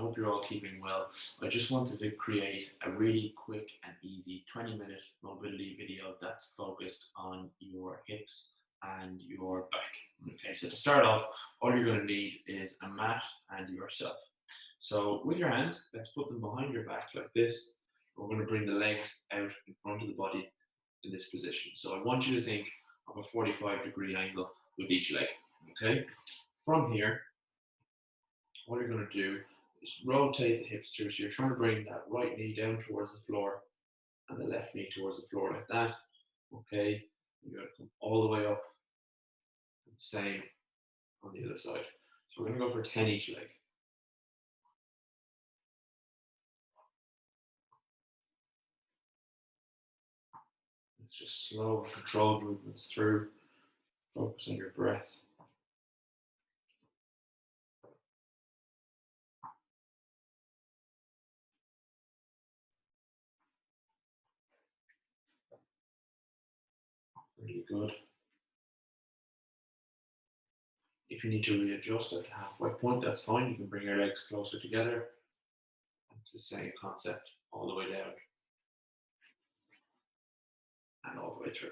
hope you're all keeping well. I just wanted to create a really quick and easy 20-minute mobility video that's focused on your hips and your back. Okay, so to start off, all you're going to need is a mat and yourself. So with your hands, let's put them behind your back like this. We're going to bring the legs out in front of the body in this position. So I want you to think of a 45-degree angle with each leg. Okay, from here, what you're going to do is rotate the hips through. So you're trying to bring that right knee down towards the floor and the left knee towards the floor like that. Okay, you're going to come all the way up. Same on the other side. So we're going to go for 10 each leg. It's just slow, controlled movements through. Focus on your breath. Really good. If you need to readjust at the halfway point, that's fine. You can bring your legs closer together. It's the same concept all the way down and all the way through.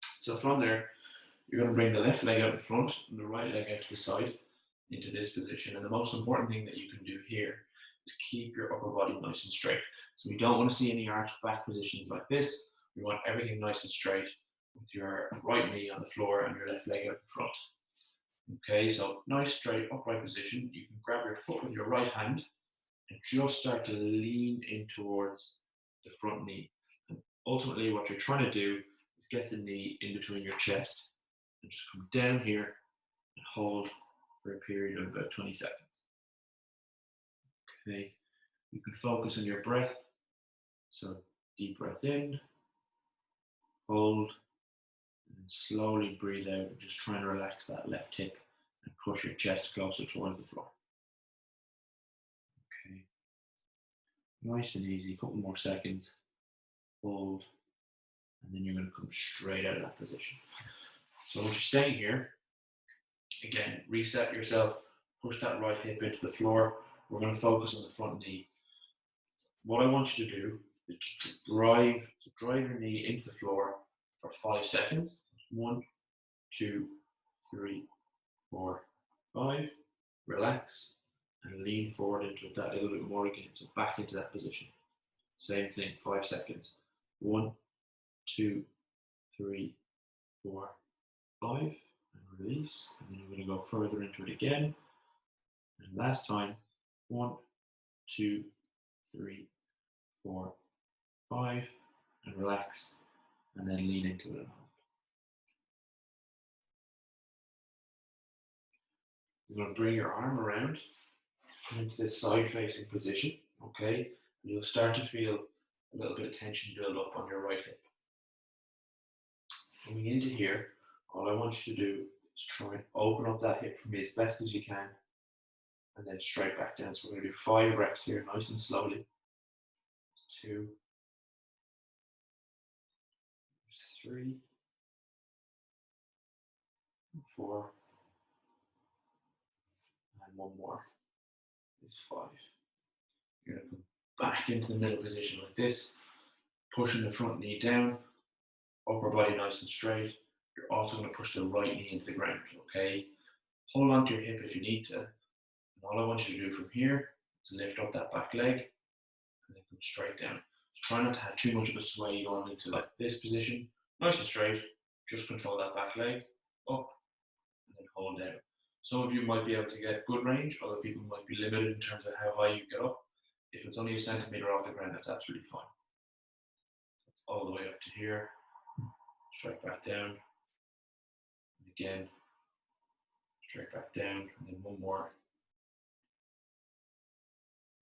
So from there, you're going to bring the left leg out in front and the right leg out to the side into this position. And the most important thing that you can do here is keep your upper body nice and straight. So we don't want to see any arched back positions like this. We want everything nice and straight with your right knee on the floor and your left leg out in front. Okay, so nice straight upright position. You can grab your foot with your right hand and just start to lean in towards the front knee. And ultimately what you're trying to do is get the knee in between your chest and just come down here and hold for a period of about 20 seconds. Okay, you can focus on your breath. So deep breath in, hold, and slowly breathe out and just try and relax that left hip and push your chest closer towards the floor. Okay, nice and easy, a couple more seconds, hold, and then you're going to come straight out of that position. So once you're staying here, again, reset yourself, push that right hip into the floor. We're going to focus on the front knee. What I want you to do is to drive your knee into the floor for 5 seconds. 1, 2, 3, 4, 5. Relax and lean forward into it that little bit more again. So back into that position. Same thing, 5 seconds. 1, 2, 3, 4, 5. And release. And then you're going to go further into it again. And last time. 1, 2, 3, 4, 5. And relax. And then lean into it and hold. You're going to bring your arm around into this side facing position, okay? And you'll start to feel a little bit of tension build up on your right hip. Coming into here, all I want you to do is try and open up that hip for me as best as you can, and then straight back down. So we're going to do 5 reps here, nice and slowly. 2, 3, 4, and one more is 5. You're going to come back into the middle position like this, pushing the front knee down, upper body nice and straight. You're also going to push the right knee into the ground, okay? Hold on to your hip if you need to. And all I want you to do from here is lift up that back leg and then come straight down. So try not to have too much of a sway going into like this position. Nice and straight. Just control that back leg up and then hold down. Some of you might be able to get good range. Other people might be limited in terms of how high you get up. If it's only a centimeter off the ground, that's absolutely fine. That's all the way up to here. Straight back down. And again, straight back down. And then one more.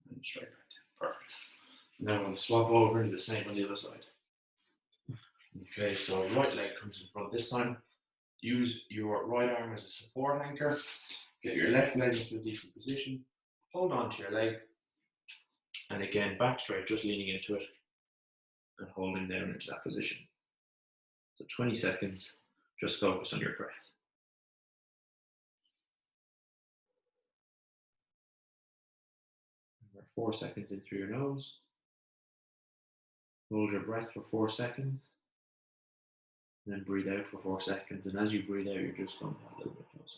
And straight back down. Perfect. And then we're going to swap over and do the same on the other side. Okay, so right leg comes in front this time. Use your right arm as a support anchor. Get your left leg into a decent position. Hold on to your leg. And again, back straight, just leaning into it. and holding down into that position. So 20 seconds, just focus on your breath. We're 4 seconds in through your nose. Hold your breath for 4 seconds. And then breathe out for 4 seconds. And as you breathe out, you're just going to have a little bit closer.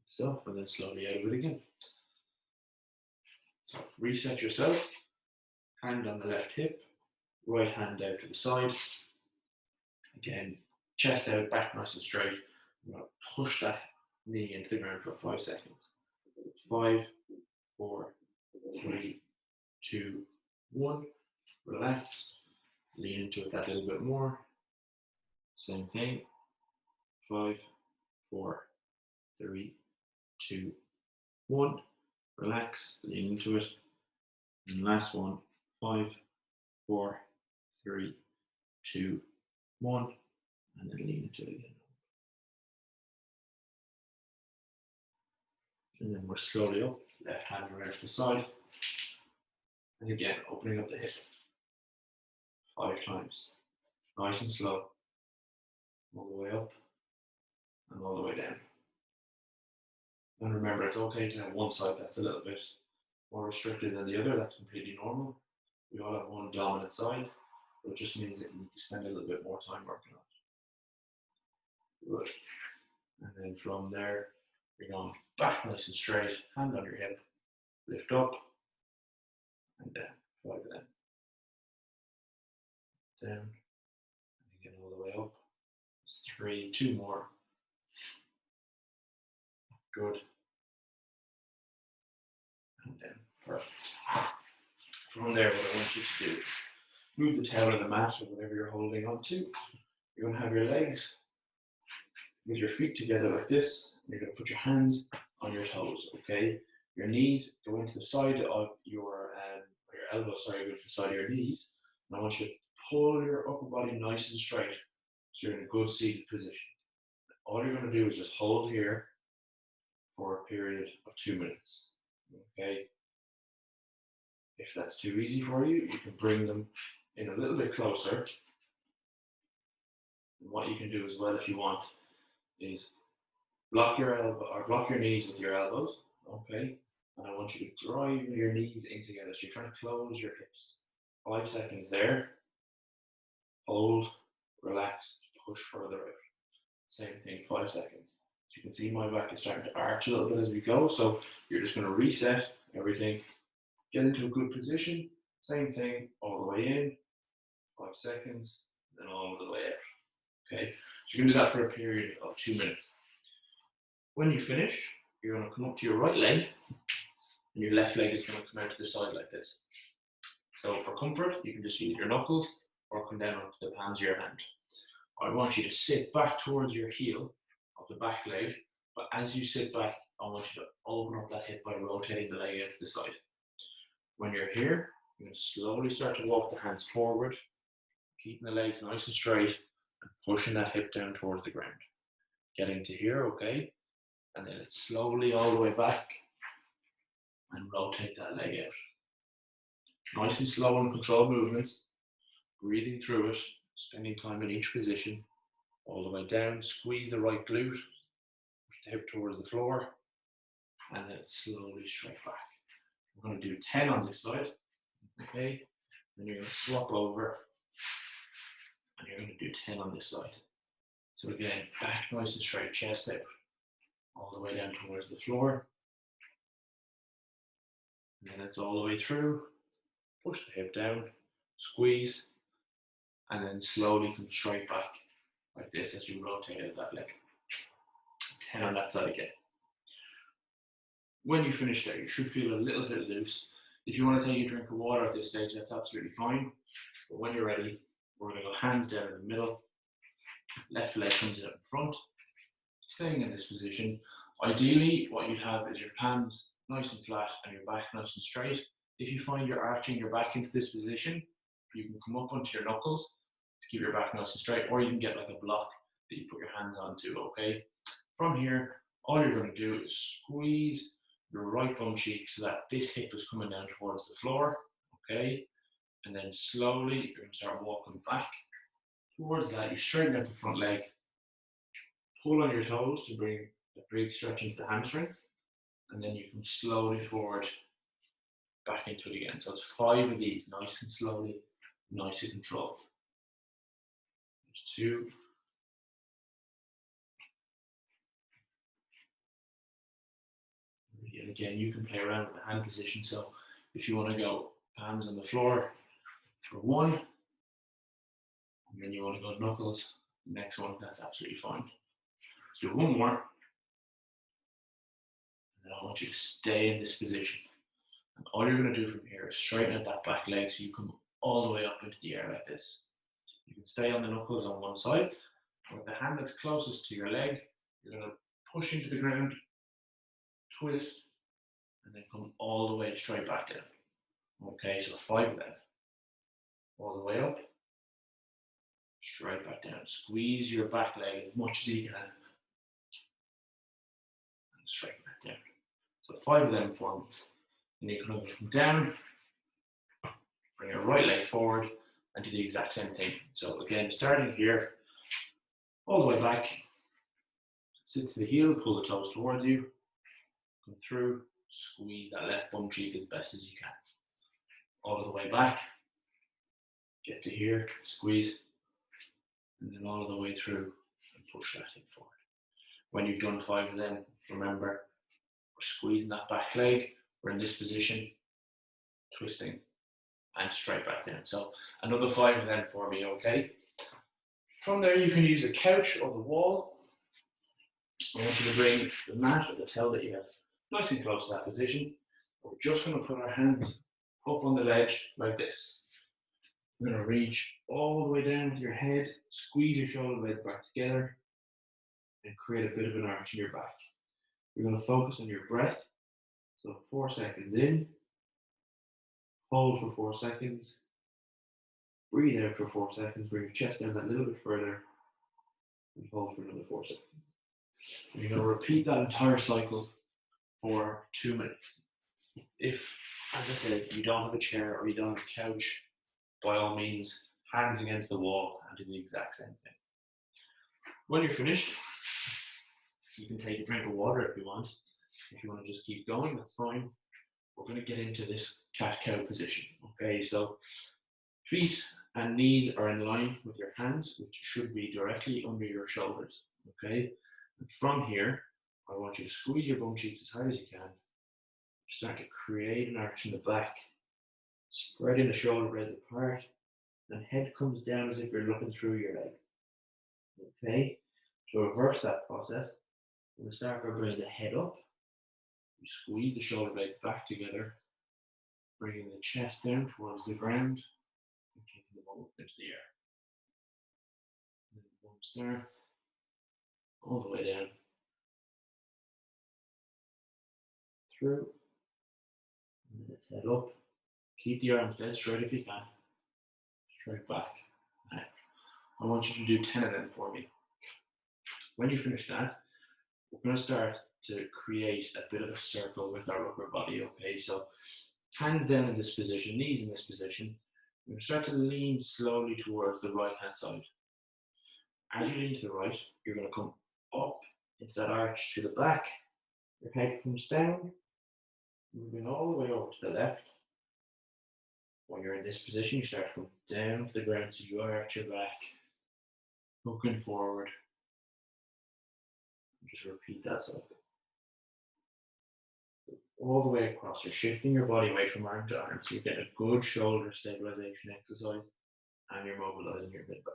Stuff, and then slowly out of it again. So reset yourself. Hand on the left hip, right hand out to the side. Again, chest out, back nice and straight. I'm going to push that knee into the ground for 5 seconds. 5, 4, 3, 2, 1. Relax. Lean into it that little bit more. Same thing. 5, 4, 3, 2, 1. Relax. Lean into it. And last one. 5, 4, 3, 2, 1. And then lean into it again. And then we're slowly up. Left hand around to the side. And again, opening up the hip. 5 times. Nice and slow. All the way up. And all the way down. And remember, it's okay to have one side that's a little bit more restricted than the other. That's completely normal. We all have one dominant side, but it just means that you need to spend a little bit more time working on it. Good. And then from there, you're going back nice and straight, hand on your hip, lift up, and down. 5 of them. Down, and again all the way up. 3, 2 more. Good. And down. Perfect. From there, what I want you to do is move the towel or the mat or whatever you're holding on to. You're going to have your legs with your feet together like this. You're going to put your hands on your toes, okay? Your knees go into the side of your elbows, go into the side of your knees. And I want you to pull your upper body nice and straight so you're in a good seated position. All you're going to do is just hold here for a period of 2 minutes, okay? If that's too easy for you, you can bring them in a little bit closer. And what you can do as well, if you want, is block your elbow or block your knees with your elbows, okay? And I want you to drive your knees in together. So you're trying to close your hips. 5 seconds there. Hold, relax, push further out. Same thing, 5 seconds. As you can see, my back is starting to arch a little bit as we go. So you're just going to reset everything. Get into a good position. Same thing, all the way in. 5 seconds, then all the way out. Okay, so you're going to do that for a period of 2 minutes. When you finish, you're going to come up to your right leg, and your left leg is going to come out to the side like this. So for comfort, you can just use your knuckles or come down onto the palms of your hand. I want you to sit back towards your heel of the back leg, but as you sit back, I want you to open up that hip by rotating the leg out to the side. When you're here, you're going to slowly start to walk the hands forward, keeping the legs nice and straight, and pushing that hip down towards the ground. Getting to here, okay? And then it's slowly all the way back, and rotate that leg out. Nice and slow and controlled movements, breathing through it, spending time in each position, all the way down, squeeze the right glute, push the hip towards the floor, and then slowly straight back. We're going to do 10 on this side, okay? Then you're going to swap over, and you're going to do 10 on this side. So again, back nice and straight, chest out, all the way down towards the floor. And then it's all the way through, push the hip down, squeeze, and then slowly come straight back like this as you rotate out that leg. 10 on that side again. When you finish there, you should feel a little bit loose. If you want to take a drink of water at this stage, that's absolutely fine. But when you're ready, we're going to go hands down in the middle. Left leg comes out in front. Staying in this position. Ideally, what you'd have is your palms nice and flat and your back nice and straight. If you find you're arching your back into this position, you can come up onto your knuckles to keep your back nice and straight, or you can get like a block that you put your hands onto, okay? From here, all you're going to do is squeeze your right bum cheek so that this hip is coming down towards the floor, okay? And then slowly, you're gonna start walking back towards that. You straighten out the front leg, pull on your toes to bring a big stretch into the hamstring, and then you come slowly forward back into it again. So it's 5 of these, nice and slowly, nice and controlled. There's 2. And again, you can play around with the hand position. So if you want to go palms on the floor for 1, and then you want to go knuckles, next one, that's absolutely fine. Let's do 1 more. And I want you to stay in this position. And all you're going to do from here is straighten out that back leg so you come all the way up into the air like this. You can stay on the knuckles on one side. With the hand that's closest to your leg, you're going to push into the ground, twist, and then come all the way straight back down. Okay, so 5 of them. All the way up, straight back down. Squeeze your back leg as much as you can. And straight back down. So 5 of them for me. And you can come down, bring your right leg forward, and do the exact same thing. So again, starting here, all the way back, sit to the heel, pull the toes towards you, come through, squeeze that left bum cheek as best as you can. All the way back, get to here, squeeze, and then all the way through and push that hip forward. When you've done 5 of them, remember, we're squeezing that back leg, we're in this position, twisting, and straight back down. So another 5 of them for me, okay? From there, you can use the couch or the wall. I want you to bring the mat or the towel that you have nice and close to that position. We're just going to put our hands up on the ledge like this. We're going to reach all the way down to your head, squeeze your shoulder blades back together, and create a bit of an arch in your back. You're going to focus on your breath. So 4 seconds in, hold for 4 seconds, breathe out for 4 seconds, bring your chest down that little bit further, and hold for another 4 seconds. And you're going to repeat that entire cycle for 2 minutes. If, as I said, you don't have a chair or you don't have a couch, by all means, hands against the wall and do the exact same thing. When you're finished, you can take a drink of water if you want. If you want to just keep going, that's fine. We're going to get into this cat-cow position. Okay, so feet and knees are in line with your hands, which should be directly under your shoulders. Okay, and from here, I want you to squeeze your bum cheeks as hard as you can. Start to create an arch in the back, spreading the shoulder blades apart, and head comes down as if you're looking through your leg. Okay, to reverse that process, we're going to start by bringing the head up. You squeeze the shoulder blades back together, bringing the chest down towards the ground, and kicking the bum up into the air. And then the bum starts all the way down, through, and then it's head up. Keep the arms dead straight if you can. Straight back. Now, I want you to do 10 of them for me. When you finish that, we're going to start to create a bit of a circle with our upper body, okay? So hands down in this position, knees in this position. We're going to start to lean slowly towards the right hand side. As you lean to the right, you're going to come up into that arch to the back. Your head comes down, moving all the way over to the left. When you're in this position, you start to come down to the ground, so you arch your back, looking forward. Just repeat that cycle. All the way across, you're shifting your body weight from arm to arm, so you get a good shoulder stabilization exercise, and you're mobilizing your mid back.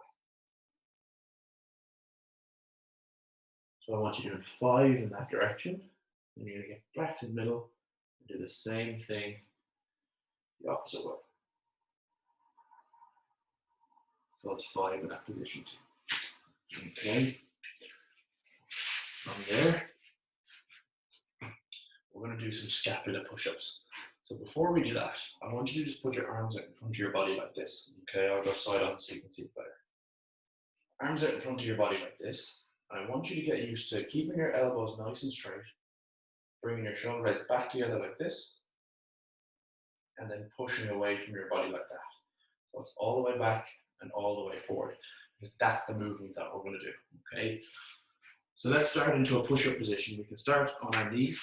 So I want you doing 5 in that direction, and you're going to get back to the middle and do the same thing the opposite way. So it's 5 in that position too. Okay. From there, we're going to do some scapular push-ups. So before we do that, I want you to just put your arms out in front of your body like this. Okay, I'll go side on so you can see it better. Arms out in front of your body like this. I want you to get used to keeping your elbows nice and straight, bringing your shoulder blades back together like this, and then pushing away from your body like that. So it's all the way back and all the way forward, because that's the movement that we're going to do, okay? So let's start into a push-up position. We can start on our knees.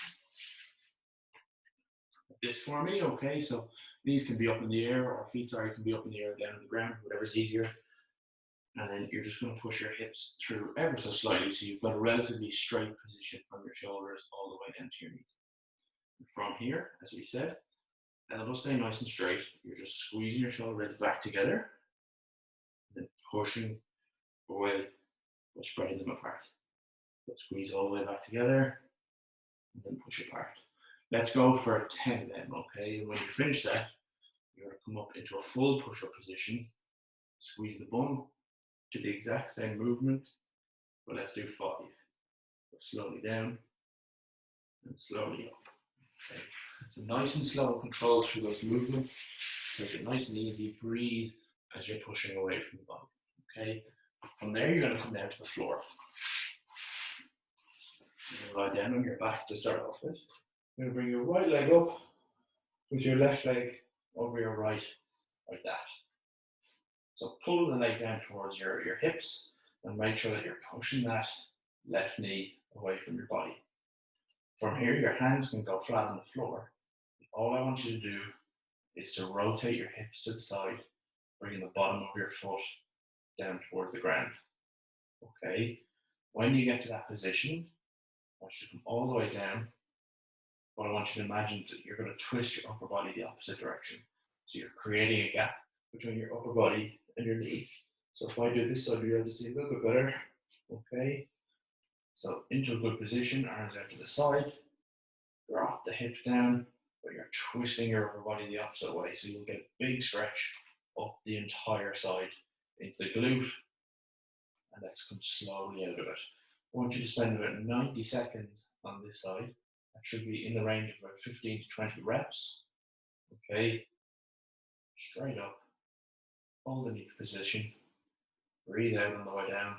This for me, okay? So knees can be up in the air, or feet, sorry, can be up in the air, down on the ground, whatever's easier. And then you're just going to push your hips through ever so slightly, so you've got a relatively straight position from your shoulders all the way down to your knees. And from here, as we said, elbows stay nice and straight. You're just squeezing your shoulder blades back together, and then pushing away by spreading them apart. So squeeze all the way back together, and then push apart. Let's go for 10 then, okay? And when you finish that, you're going to come up into a full push-up position, squeeze the bum, do the exact same movement, but let's do 5. Go slowly down and slowly up. Okay. So nice and slow and controlled through those movements. Take it nice and easy. Breathe as you're pushing away from the body. Okay. From there, you're going to come down to the floor. You're going to lie down on your back to start off with. You're going to bring your right leg up with your left leg over your right, like that. So pull the leg down towards your hips and make sure that you're pushing that left knee away from your body. From here, your hands can go flat on the floor. All I want you to do is to rotate your hips to the side, bringing the bottom of your foot down towards the ground. Okay? When you get to that position, I want you to come all the way down, but I want you to imagine that you're going to twist your upper body the opposite direction. So you're creating a gap between your upper body and your knee. So if I do this, I'll be able to see a little bit better. Okay? So into a good position, arms out to the side, drop the hips down, but you're twisting your upper body the opposite way, so you'll get a big stretch up the entire side into the glute, and let's come slowly out of it. I want you to spend about 90 seconds on this side. That should be in the range of about 15 to 20 reps. Okay, straight up, hold in each position, breathe out on the way down,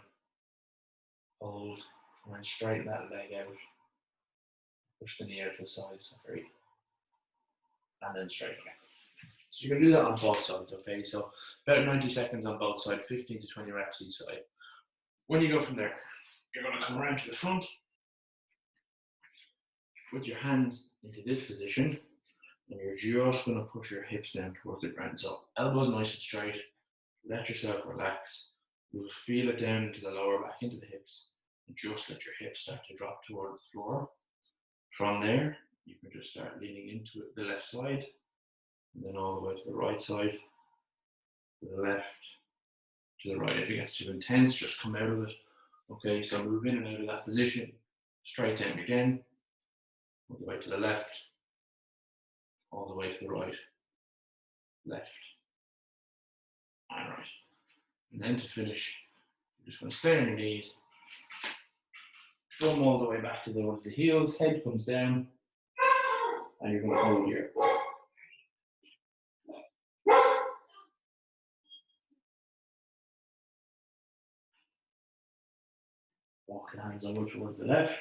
hold, try and straighten that leg out, push the knee out to the side, sorry, and then straight again. So you're going to do that on both sides, okay? So about 90 seconds on both sides, 15 to 20 reps each side. When you go from there, you're going to come around to the front, put your hands into this position, and you're just going to push your hips down towards the ground. So elbows nice and straight, let yourself relax. You'll feel it down into the lower back, into the hips, and just let your hips start to drop towards the floor. From there, you can just start leaning into it, the left side, and then all the way to the right side, to the left, to the right. If it gets too intense, just come out of it. Okay, so move in and out of that position, straight down again, all the way to the left, all the way to the right, left, and right. And then to finish, you're just going to stay on your knees, thumb all the way back towards the heels, head comes down, and you're going to hold here. Walk the hands over towards the left.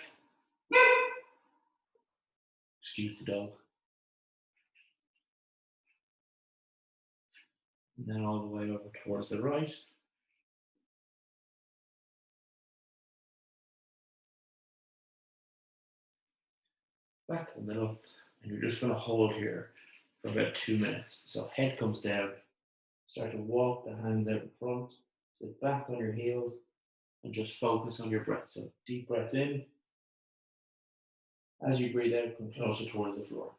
Excuse the dog. And then all the way over towards the right. Back to the middle. And you're just going to hold here for about 2 minutes. So head comes down. Start to walk the hands out in front. Sit back on your heels. And just focus on your breath. So deep breath in. As you breathe out, come closer towards the floor.